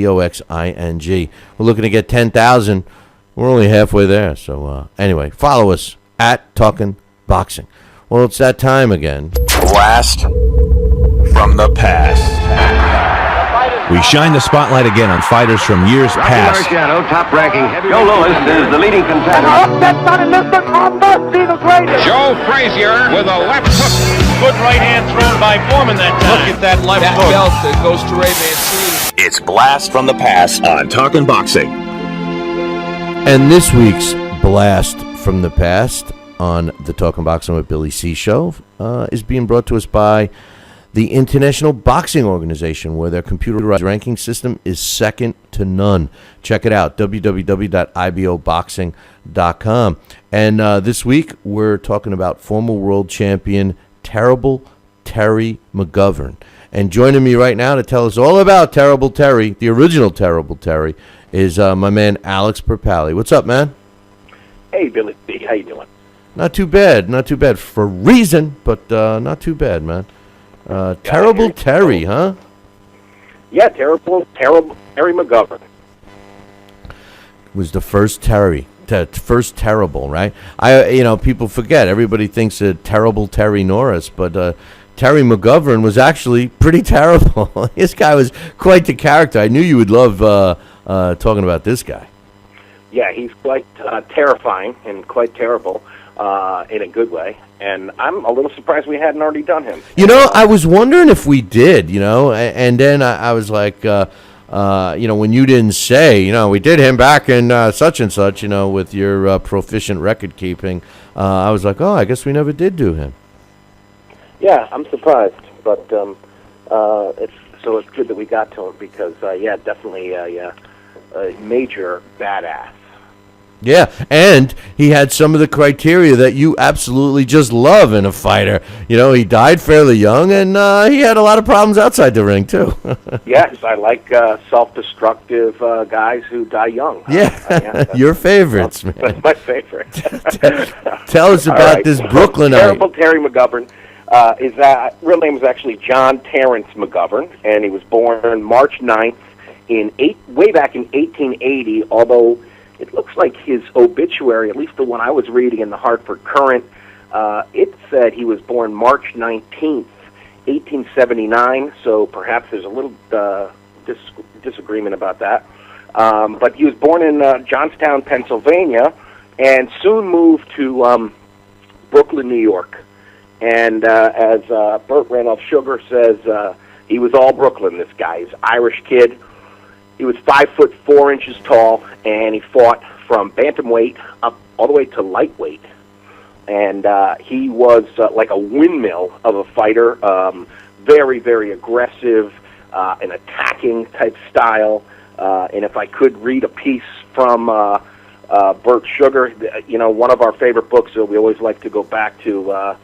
BOXING. We're looking to get 10,000. We're only halfway there. So anyway, follow us at Talkin Boxing. Well, it's that time again. Blast from the past. We shine the spotlight again on fighters from years past. Shadow, top-ranking Joe Louis is the leading contender. Joe Frazier with a left hook. Good right hand thrown by Foreman that time. Look at that left hook. Belt that goes to Ray Mancini. It's Blast from the Past on Talkin Boxing. And this week's Blast from the Past on the Talkin Boxing with Billy C show is being brought to us by the International Boxing Organization, where their computerized ranking system is second to none. Check it out, www.iboboxing.com. And this week, we're talking about former world champion Terrible Terry McGovern. And joining me right now to tell us all about Terrible Terry, the original Terrible Terry, is my man Alex Pierpaoli. What's up, man? Hey, Billy B. How you doing? Not too bad. Not too bad. For reason, but not too bad, man. Terrible Terry, huh? Yeah, terrible Terry McGovern. Was the first Terry, first terrible, right? People forget. Everybody thinks of Terrible Terry Norris, but Terry McGovern was actually pretty terrible. This guy was quite the character. I knew you would love talking about this guy. Yeah, he's quite terrifying and quite terrible in a good way. And I'm a little surprised we hadn't already done him. I was wondering if we did, and then I was like, when you didn't say, we did him back in such and such, with your proficient record keeping, I was like, oh, I guess we never did do him. Yeah, I'm surprised, but it's good that we got to him because, definitely a major badass. Yeah, and he had some of the criteria that you absolutely just love in a fighter. He died fairly young, and he had a lot of problems outside the ring, too. Yes, I like self-destructive guys who die young. Yeah, your favorites, man. That's my favorite. Tell us about this Brooklynite. Terrible Terry McGovern. His real name was actually John Terrence McGovern, and he was born March 9th way back in 1880, although it looks like his obituary, at least the one I was reading in the Hartford Courant, it said he was born March 19th, 1879, so perhaps there's a little disagreement about that. But he was born in Johnstown, Pennsylvania, and soon moved to Brooklyn, New York. And as Burt Randolph Sugar says, he was all Brooklyn, this guy. He's an Irish kid. He was 5'4" tall, and he fought from bantamweight up all the way to lightweight. And he was like a windmill of a fighter, very, very aggressive, an attacking type style. And if I could read a piece from Burt Sugar, one of our favorite books that we always like to go back to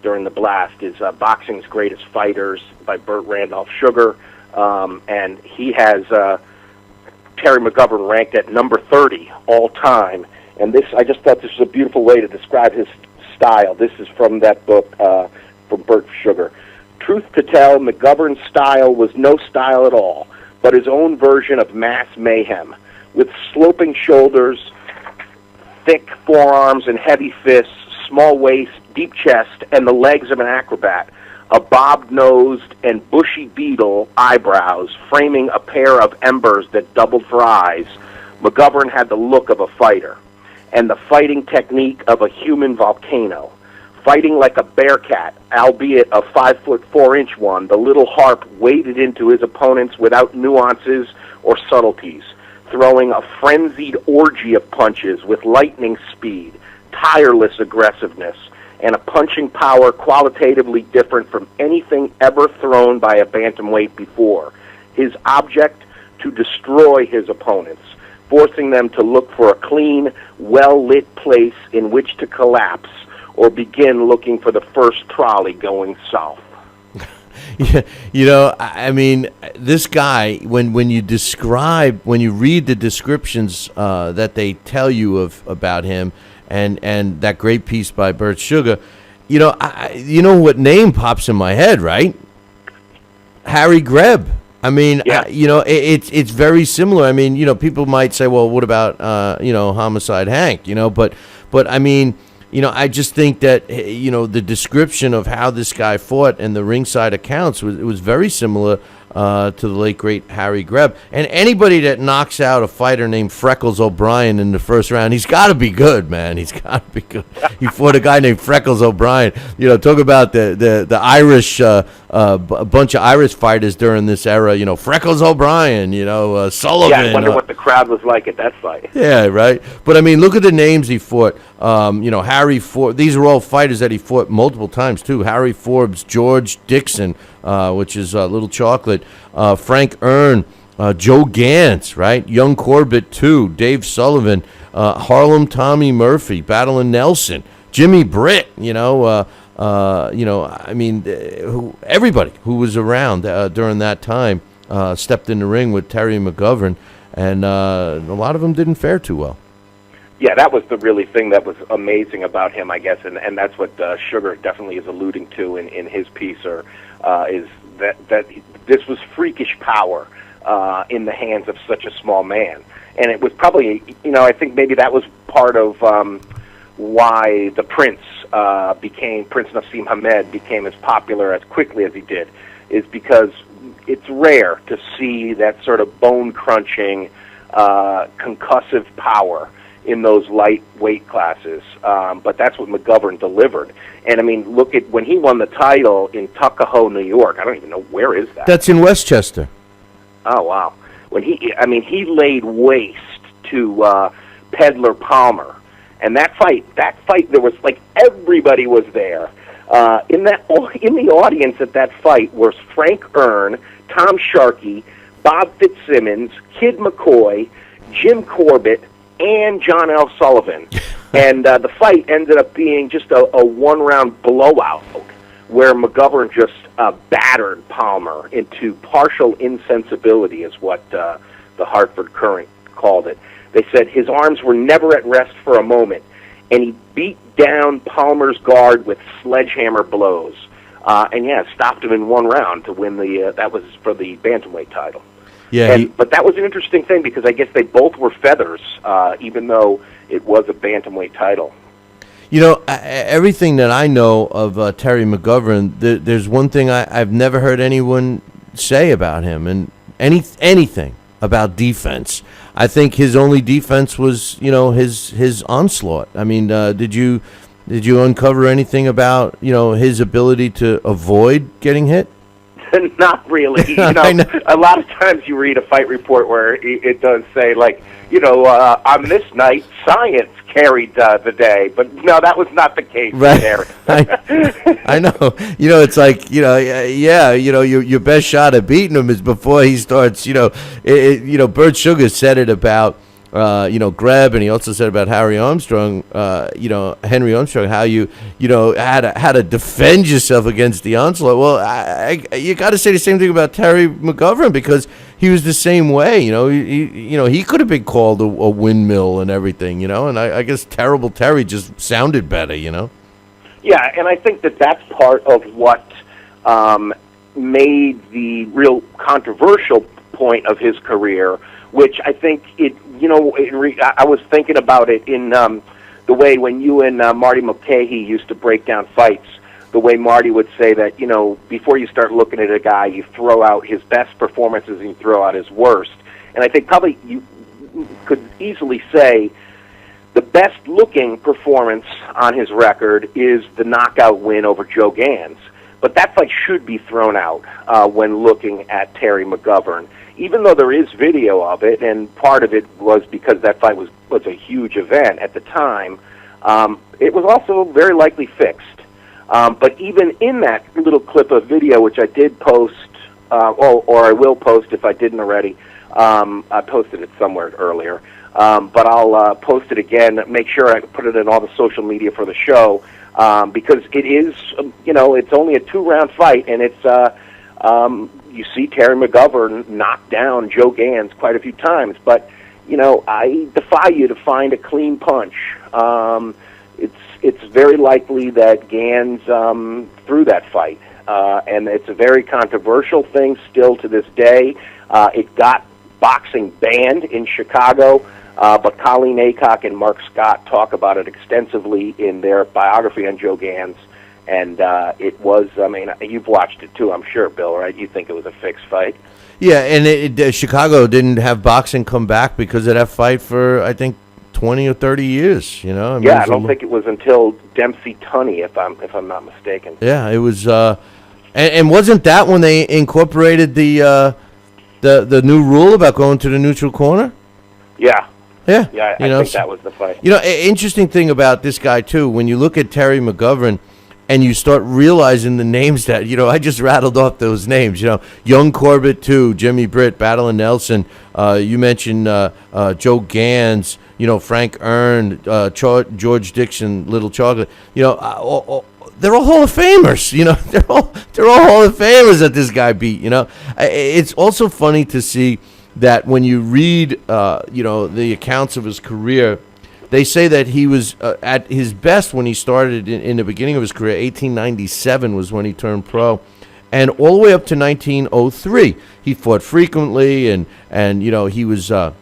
during the blast is Boxing's Greatest Fighters by Burt Randolph Sugar. And he has Terry McGovern ranked at number 30 all time. And I just thought this was a beautiful way to describe his style. This is from that book from Burt Sugar. Truth to tell, McGovern's style was no style at all, but his own version of mass mayhem. With sloping shoulders, thick forearms and heavy fists, small waist, deep chest, and the legs of an acrobat. A bob-nosed and bushy beetle eyebrows framing a pair of embers that doubled for eyes, McGovern had the look of a fighter and the fighting technique of a human volcano. Fighting like a bearcat, albeit a 5'4" one, the little harp waded into his opponents without nuances or subtleties, throwing a frenzied orgy of punches with lightning speed, tireless aggressiveness, and a punching power qualitatively different from anything ever thrown by a bantamweight before. His object, to destroy his opponents, forcing them to look for a clean, well-lit place in which to collapse or begin looking for the first trolley going south. Yeah, I mean, this guy, when you read the descriptions that they tell you about him, and that great piece by Burt Sugar, you know what name pops in my head, right? Harry Greb. I mean, Yeah. it's very similar. I mean, people might say, well, what about Homicide Hank? But I mean, I just think that the description of how this guy fought and the ringside accounts was very similar to the late great Harry Greb. And anybody that knocks out a fighter named Freckles O'Brien in the first round, he's got to be good, man. He's got to be good. He fought a guy named Freckles O'Brien. Talk about the Irish, a bunch of Irish fighters during this era. Freckles O'Brien. Sullivan. Yeah, I wonder what the crowd was like at that fight. Yeah, right. But I mean, look at the names he fought. Harry Forbes. These are all fighters that he fought multiple times too. Harry Forbes, George Dixon, which is Little Chocolate, Frank Earn, Joe Gantz, right? Young Corbett too, Dave Sullivan, Harlem Tommy Murphy, Battling Nelson, Jimmy Britt. I mean, everybody who was around during that time stepped in the ring with Terry McGovern, and a lot of them didn't fare too well. Yeah, that was the really thing that was amazing about him, I guess, and that's what Sugar definitely is alluding to in his piece, is that this was freakish power in the hands of such a small man. And it was probably, I think maybe that was part of why the Prince Prince Nassim Hamed became as popular as quickly as he did, is because it's rare to see that sort of bone-crunching, concussive power in those light weight classes, but that's what McGovern delivered. And I mean, look at when he won the title in Tuckahoe, New York. I don't even know where is that. That's in Westchester. Oh wow! When he laid waste to Peddler Palmer, and that fight, there was like everybody was there. In the audience at that fight was Frank Earn, Tom Sharkey, Bob Fitzsimmons, Kid McCoy, Jim Corbett, and John L. Sullivan. And the fight ended up being just a one-round blowout where McGovern just battered Palmer into partial insensibility, is what the Hartford Courant called it. They said his arms were never at rest for a moment, and he beat down Palmer's guard with sledgehammer blows. Stopped him in one round to win that was for the bantamweight title. Yeah, but that was an interesting thing because I guess they both were feathers, even though it was a bantamweight title. Everything that I know of Terry McGovern, there's one thing I've never heard anyone say about him, and anything about defense. I think his only defense was, his onslaught. I mean, did you uncover anything about, his ability to avoid getting hit? Not really. A lot of times you read a fight report where it does say, like, on this night, science carried the day. But no, that was not the case there. I know. It's like, your best shot at beating him is before he starts, Bert Sugar said it about, Greb, and he also said about Harry Armstrong, Henry Armstrong, how you how to defend yourself against the onslaught. Well, you got to say the same thing about Terry McGovern, because he was the same way. He could have been called a windmill and everything. And I guess Terrible Terry just sounded better. Yeah, and I think that's part of what made the real controversial point of his career, which I think I was thinking about it in the way when you and Marty Mulcahy used to break down fights, the way Marty would say that, before you start looking at a guy, you throw out his best performances and you throw out his worst. And I think probably you could easily say the best-looking performance on his record is the knockout win over Joe Gans. But that fight should be thrown out when looking at Terry McGovern, even though there is video of it, and part of it was because that fight was a huge event at the time. It was also very likely fixed. But even in that little clip of video, which I did post, or I will post if I didn't already, I posted it somewhere earlier, but I'll post it again, make sure I put it in all the social media for the show, because it is, it's only a 2-round fight, and it's, you see Terry McGovern knock down Joe Gans quite a few times, but, I defy you to find a clean punch. It's very likely that Gans threw that fight. and it's a very controversial thing still to this day. It got boxing banned in Chicago, but Colleen Aycock and Mark Scott talk about it extensively in their biography on Joe Gans. And it was, I mean, you've watched it too, I'm sure, Bill, right? You think it was a fixed fight? Yeah, and Chicago didn't have boxing come back because of that fight for, I think, 20 or 30 years, you know? I mean, I don't think it was until Dempsey Tunney, if I'm not mistaken. Yeah, it was, and wasn't that when they incorporated the new rule about going to the neutral corner? Yeah. Yeah. Yeah, I think that was the fight. You know, interesting thing about this guy, too, when you look at Terry McGovern and you start realizing the names that, you know, I just rattled off those names, you know, Young Corbett, too, Jimmy Britt, Battle and Nelson, you mentioned Joe Gans, you know, Frank Earn, George Dixon, Little Chocolate, you know, they're all Hall of Famers, you know, they're all Hall of Famers that this guy beat, you know. It's also funny to see that when you read, you know, the accounts of his career, they say that he was at his best when he started in the beginning of his career. 1897 was when he turned pro, and all the way up to 1903, he fought frequently, and you know, he was you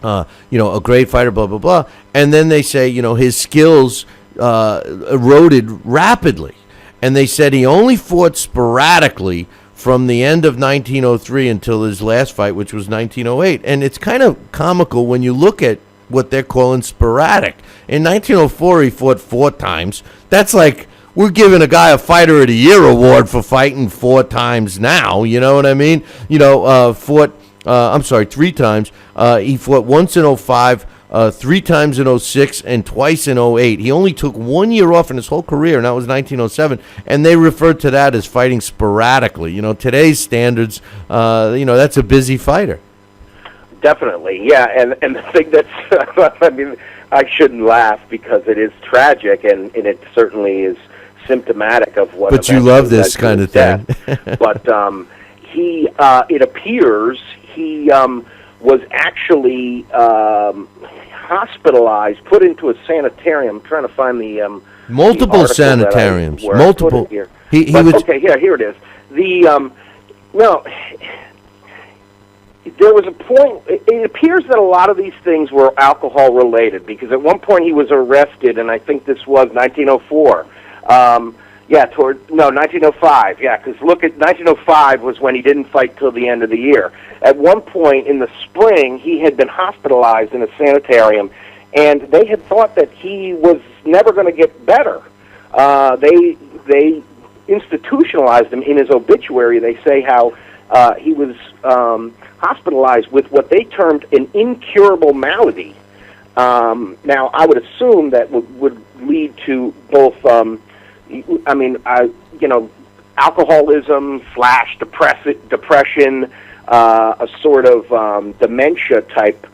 know, a great fighter, blah blah blah. And then they say, you know, his skills eroded rapidly, and they said he only fought sporadically from the end of 1903 until his last fight, which was 1908. And it's kind of comical when you look at what they're calling sporadic. In 1904, he fought 4 times. That's like we're giving a guy a Fighter of the Year award for fighting 4 times now. You know what I mean? You know, 3 times. He fought once in 05, 3 times in 06, and twice in 08. He only took 1 year off in his whole career, and that was 1907. And they referred to that as fighting sporadically. You know, today's standards, you know, that's a busy fighter. Definitely, yeah, and the thing that's, I mean, I shouldn't laugh because it is tragic, and it certainly is symptomatic of what. But you love this kind of thing. But he, it appears, he was actually hospitalized, put into a sanitarium. I'm trying to find the multiple the sanitariums, multiple. Here. Okay, yeah, here it is. The well. There was a point, it appears that a lot of these things were alcohol related, because at one point he was arrested, and I think this was 1904. 1905, yeah, because look at 1905 was when he didn't fight till the end of the year. At one point in the spring, he had been hospitalized in a sanitarium, and they had thought that he was never going to get better. They institutionalized him in his obituary. They say how he was hospitalized with what they termed an incurable malady. Now, I would assume that would lead to both, alcoholism / depression, a sort of dementia type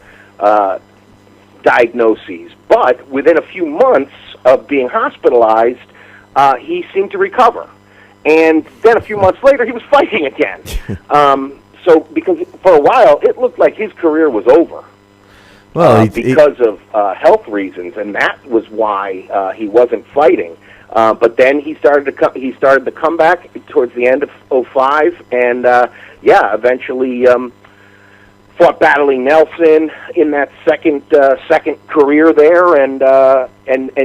diagnoses. But within a few months of being hospitalized, he seemed to recover. And then a few months later, he was fighting again. So, because for a while, it looked like his career was over. Well, because of health reasons, and that was why he wasn't fighting. But then he started the comeback towards the end of 05, and eventually fought Battling Nelson in that second career there, and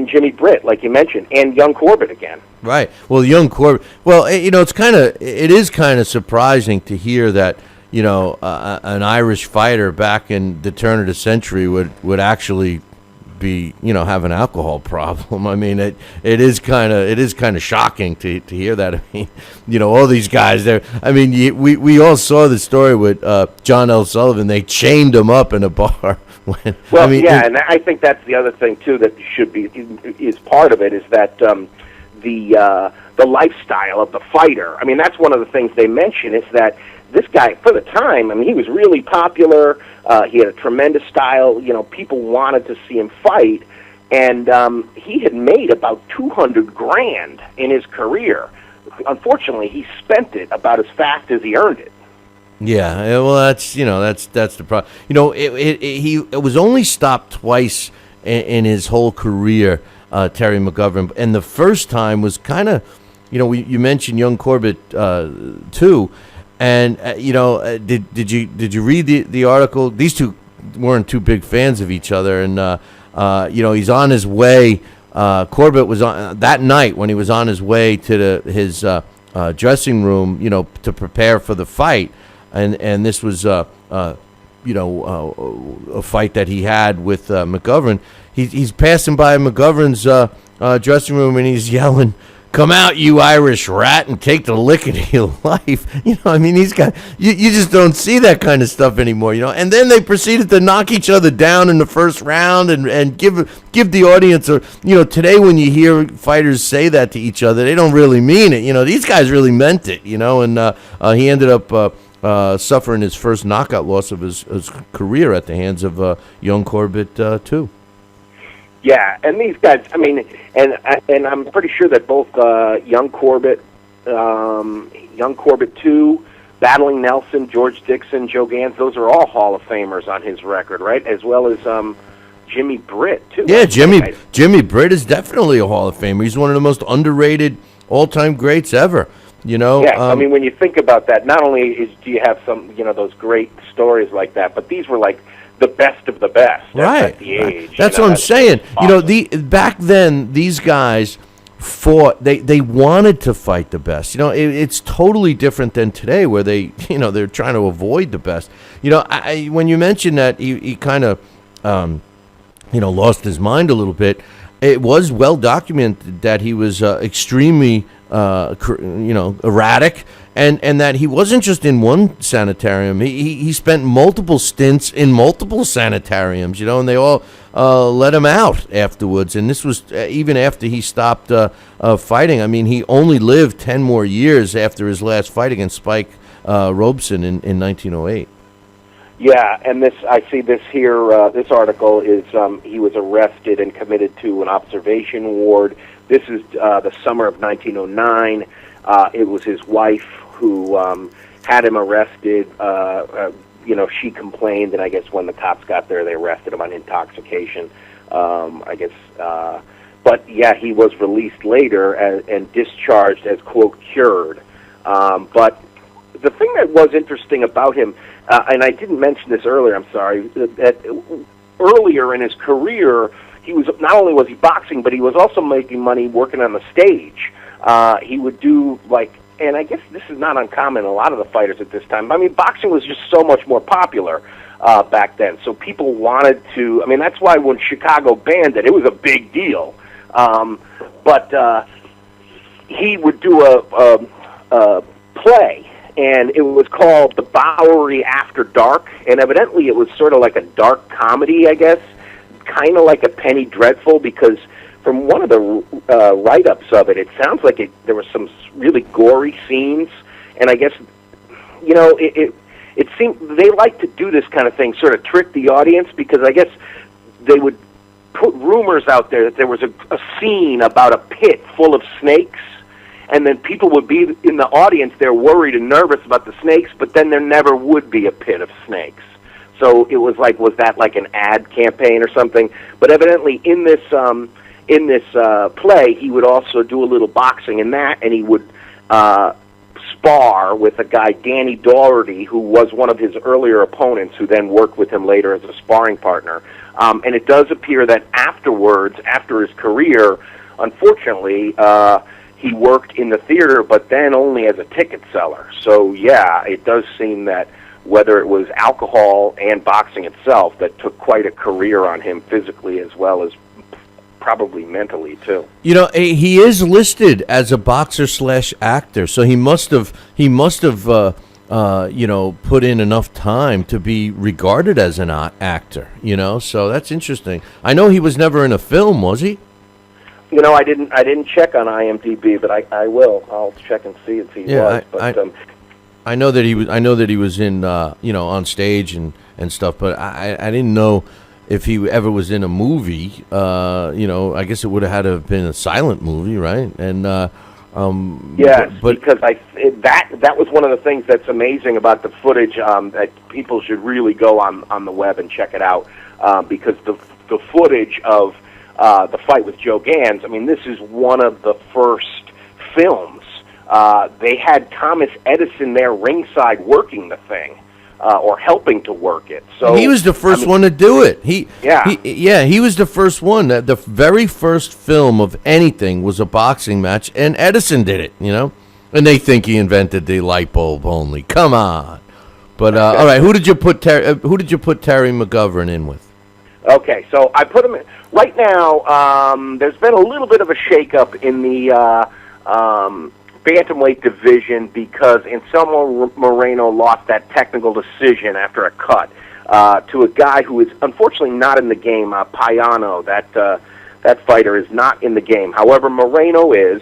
Jimmy Britt, like you mentioned, and Young Corbett again. Right. Well, Young Corbett. Well, you know, it is kind of surprising to hear that, you know, an Irish fighter back in the turn of the century would actually be, you know, have an alcohol problem. I mean, it is kind of shocking to hear that. I mean, you know, all these guys there. I mean, we all saw the story with John L. Sullivan. They chained him up in a bar. And I think that's the other thing too that is part of it, is that the lifestyle of the fighter. I mean, that's one of the things they mention, is that this guy, for the time, I mean, he was really popular. He had a tremendous style. You know, people wanted to see him fight, and he had made about $200,000 in his career. Unfortunately, he spent it about as fast as he earned it. Yeah, well, that's the problem. You know, it was only stopped twice in his whole career, Terry McGovern, and the first time was kind of you mentioned young Corbett too, and did you read the article? These two weren't too big fans of each other, and he's on his way. Corbett was on that night when he was on his way to his dressing room, to prepare for the fight, and this was a fight that he had with McGovern. He's passing by McGovern's dressing room and he's yelling, "Come out, you Irish rat, and take the licking of your life." He's got you just don't see that kind of stuff anymore, And then they proceeded to knock each other down in the first round and give the audience today when you hear fighters say that to each other, they don't really mean it. These guys really meant it, and he ended up suffering his first knockout loss of his career at the hands of young Corbett too. Yeah, and these guys, and I'm pretty sure that both young Corbett 2, Battling Nelson, George Dixon, Joe Gans, those are all Hall of Famers on his record, right? As well as Jimmy Britt, too. Yeah, Jimmy Britt is definitely a Hall of Famer. He's one of the most underrated all-time greats ever. Yeah, when you think about that, not only do you have some, those great stories like that, but these were like the best of the best at the age. That's what I'm saying. Awesome. Back then, these guys fought. They wanted to fight the best. It's totally different than today, where they're trying to avoid the best. When you mentioned that he kind of lost his mind a little bit, it was well documented that he was extremely erratic. And that he wasn't just in one sanitarium. He spent multiple stints in multiple sanitariums, and they all let him out afterwards. And this was even after he stopped fighting. He only lived 10 more years after his last fight against Spike Robeson in 1908. Yeah, and I see this here. This article is he was arrested and committed to an observation ward. This is the summer of 1909. It was his wife who had him arrested. She complained, and I guess when the cops got there, they arrested him on intoxication. But yeah, he was released later and discharged as, quote, cured. But the thing that was interesting about him, and I didn't mention this earlier, I'm sorry, that earlier in his career, he was not only was he boxing, but he was also making money working on the stage. He would do and I guess this is not uncommon in a lot of the fighters at this time. Boxing was just so much more popular back then. So people wanted to, that's why when Chicago banned it was a big deal. But he would do a play, and it was called The Bowery After Dark, and evidently it was sort of like a dark comedy, I guess, kind of like a Penny Dreadful, because from one of the write-ups of it, it sounds like there were some really gory scenes, and I guess, it seemed they like to do this kind of thing, sort of trick the audience, because I guess they would put rumors out there that there was a scene about a pit full of snakes, and then people would be in the audience, they're worried and nervous about the snakes, but then there never would be a pit of snakes. So it was that like an ad campaign or something? But evidently in this play, he would also do a little boxing in that, and he would spar with a guy, Danny Doherty, who was one of his earlier opponents, who then worked with him later as a sparring partner. And it does appear that afterwards, after his career, unfortunately, he worked in the theater, but then only as a ticket seller. So, yeah, it does seem that whether it was alcohol and boxing itself that took quite a career on him physically as well as probably mentally too. He is listed as a boxer/actor, so he must have put in enough time to be regarded as an actor. So that's interesting. I know he was never in a film, was he? I didn't check on IMDb, but I will. I'll check and see if he was. But I know that he was in on stage and stuff, but I didn't know if he ever was in a movie. I guess it would have had to have been a silent movie, right? And yes, because that was one of the things that's amazing about the footage that people should really go on the web and check it out, because the footage of the fight with Joe Gans, this is one of the first films They had Thomas Edison there ringside working the thing, or helping to work it. So he was the first one to do it. He was the first one. The very first film of anything was a boxing match, and Edison did it. And they think he invented the light bulb only. Come on. But all right, who did you put Terry McGovern in with? Okay, so I put him in. Right now, there's been a little bit of a shakeup in the bantamweight division because Anselmo Moreno lost that technical decision after a cut to a guy who is unfortunately not in the game, Payano. That fighter is not in the game. However, Moreno is.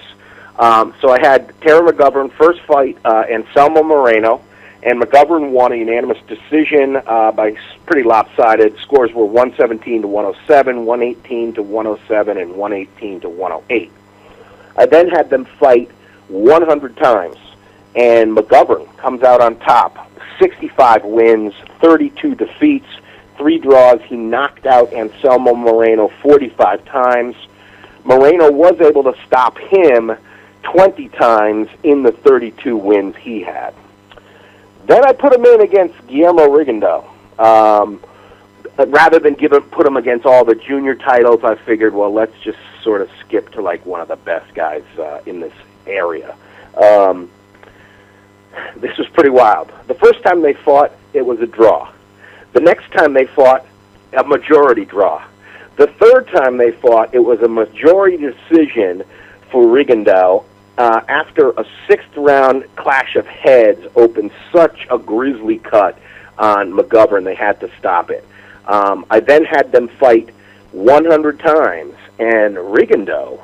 So I had Terry McGovern first fight Anselmo Moreno, and McGovern won a unanimous decision by pretty lopsided. Scores were 117 to 107, 118 to 107, and 118 to 108. I then had them fight 100 times, and McGovern comes out on top. 65 wins, 32 defeats, 3 draws. He knocked out Anselmo Moreno 45 times. Moreno was able to stop him 20 times in the 32 wins he had. Then I put him in against Guillermo Rigondeaux. Rather than put him against all the junior titles, I figured, well, let's just sort of skip to like one of the best guys in this area. This was pretty wild. The first time they fought, it was a draw. The next time they fought, a majority draw. The third time they fought, it was a majority decision for Rigondeaux after a 6th-round clash of heads opened such a grisly cut on McGovern, they had to stop it. I then had them fight 100 times, and Rigondeaux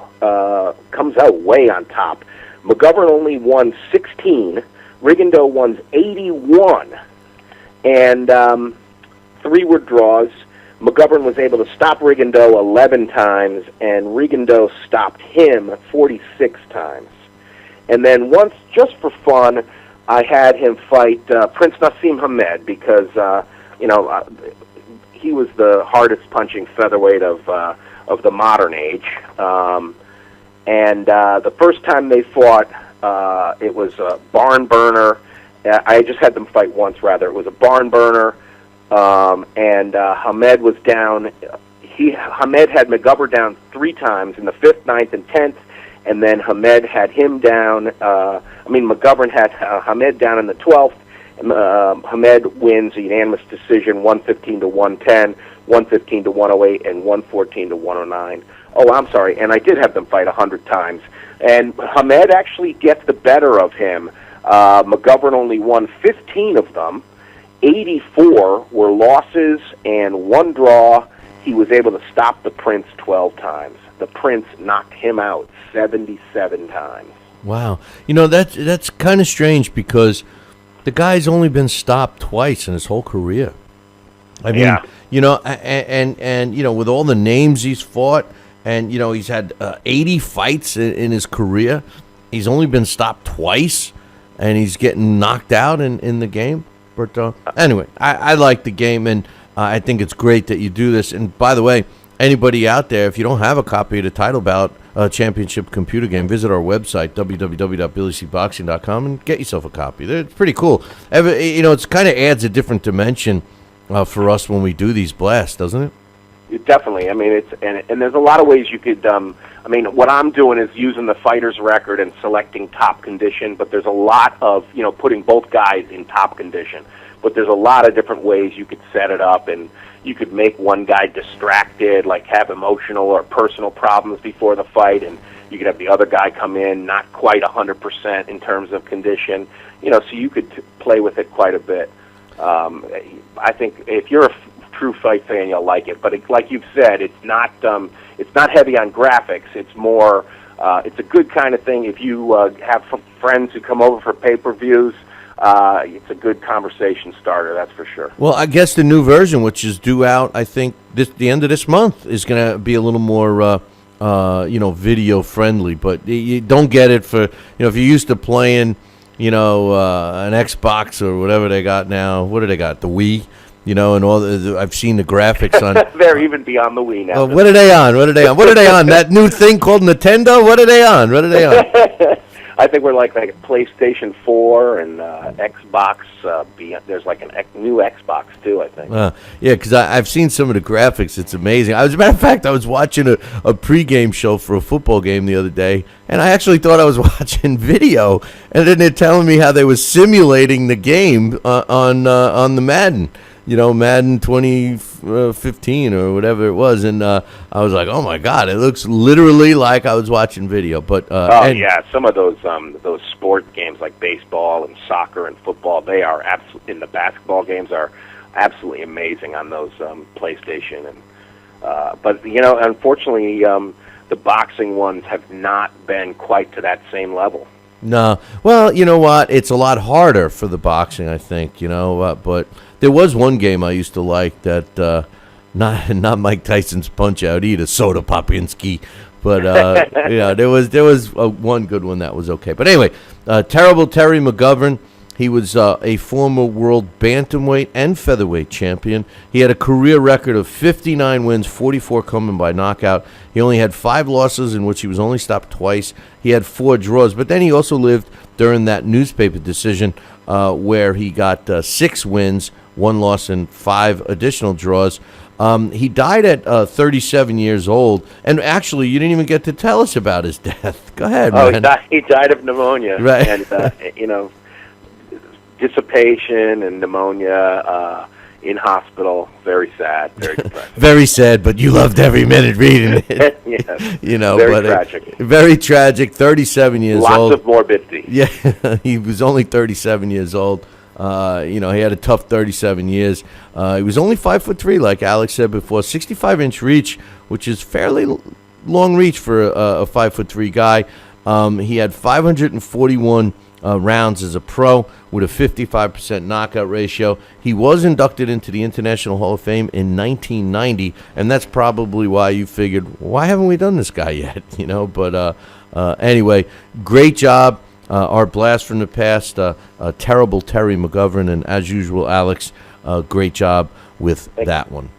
comes out way on top. McGovern only won 16. Rigondeaux won 81, and 3 were draws. McGovern was able to stop Rigondeaux 11 times, and Rigondeaux stopped him 46 times. And then once, just for fun, I had him fight Prince Nassim Hamed because, he was the hardest punching featherweight of the modern age. And the first time they fought, it was a barn burner. I just had them fight once, rather. It was a barn burner, and Hamed was down. Hamed had McGovern down 3 times in the 5th, 9th, and 10th, and then Hamed had him down. McGovern had Hamed down in the 12th. Hamed wins a unanimous decision, 115 to 110, 115 to 108, and 114 to 109. Oh, I'm sorry, and I did have them fight 100 times. And Hamed actually gets the better of him. McGovern only won 15 of them. 84 were losses and 1 draw. He was able to stop the Prince 12 times. The Prince knocked him out 77 times. Wow. That's kind of strange because the guy's only been stopped twice in his whole career. I mean, and with all the names he's fought, and he's had 80 fights in his career, he's only been stopped twice, and he's getting knocked out in the game. But anyway, I like the game, and I think it's great that you do this. And by the way, anybody out there, if you don't have a copy of the Title Bout Championship computer game, visit our website, www.billycboxing.com, and get yourself a copy. It's pretty cool. It kind of adds a different dimension for us when we do these blasts, doesn't it? Definitely. I mean, and there's a lot of ways you could. What I'm doing is using the fighter's record and selecting top condition. But there's a lot of putting both guys in top condition. But there's a lot of different ways you could set it up, and you could make one guy distracted, like have emotional or personal problems before the fight, and you could have the other guy come in not quite 100% in terms of condition. So you could play with it quite a bit. I think if you're a true fight fan, you'll like it. But like you've said, it's not heavy on graphics. It's more, it's a good kind of thing. If you have friends who come over for pay-per-views, it's a good conversation starter, that's for sure. Well, I guess the new version, which is due out, I think, the end of this month, is going to be a little more, video friendly. But you don't get it for, if you're used to playing, an Xbox or whatever they got now. What do they got? The Wii. And all I've seen the graphics on. They're even beyond the Wii now. What are they on? What are they on? That new thing called Nintendo? What are they on? I think we're like PlayStation 4 and Xbox. There's like a new Xbox too, I think. Yeah, because I've seen some of the graphics. It's amazing. As a matter of fact, I was watching a pregame show for a football game the other day, and I actually thought I was watching video, and then they're telling me how they were simulating the game on the Madden. Madden 2015 or whatever it was, and I was like, "Oh my God, it looks literally like I was watching video." But yeah, some of those sport games like baseball and soccer and football, they are absolutely, in the basketball games are absolutely amazing on those PlayStation. And but unfortunately, the boxing ones have not been quite to that same level. No, well, you know what? It's a lot harder for the boxing, I think. But there was one game I used to like that, not Mike Tyson's Punch Out either, Soda Popinski, but there was one good one that was okay. But anyway, terrible Terry McGovern. He was a former world bantamweight and featherweight champion. He had a career record of 59 wins, 44 coming by knockout. He only had 5 losses in which he was only stopped twice. He had 4 draws, but then he also lived during that newspaper decision where he got 6 wins, 1 loss, and 5 additional draws. He died at 37 years old, and actually, you didn't even get to tell us about his death. Go ahead, man. He died of pneumonia, right? And dissipation and pneumonia in hospital. Very sad, very depressing. Very sad, but you loved every minute reading it. Yes. Very tragic. Very tragic. 37 years old. Lots of morbidity. Yeah, he was only 37 years old. He had a tough 37 years. He was only 5'3", like Alex said before, 65-inch reach, which is fairly long reach for a 5'3" guy. He had 541 rounds as a pro with a 55% knockout ratio. He was inducted into the International Hall of Fame in 1990, and that's probably why you figured, why haven't we done this guy yet? But anyway, great job. Our blast from the past, terrible Terry McGovern, and as usual, Alex, great job with that one.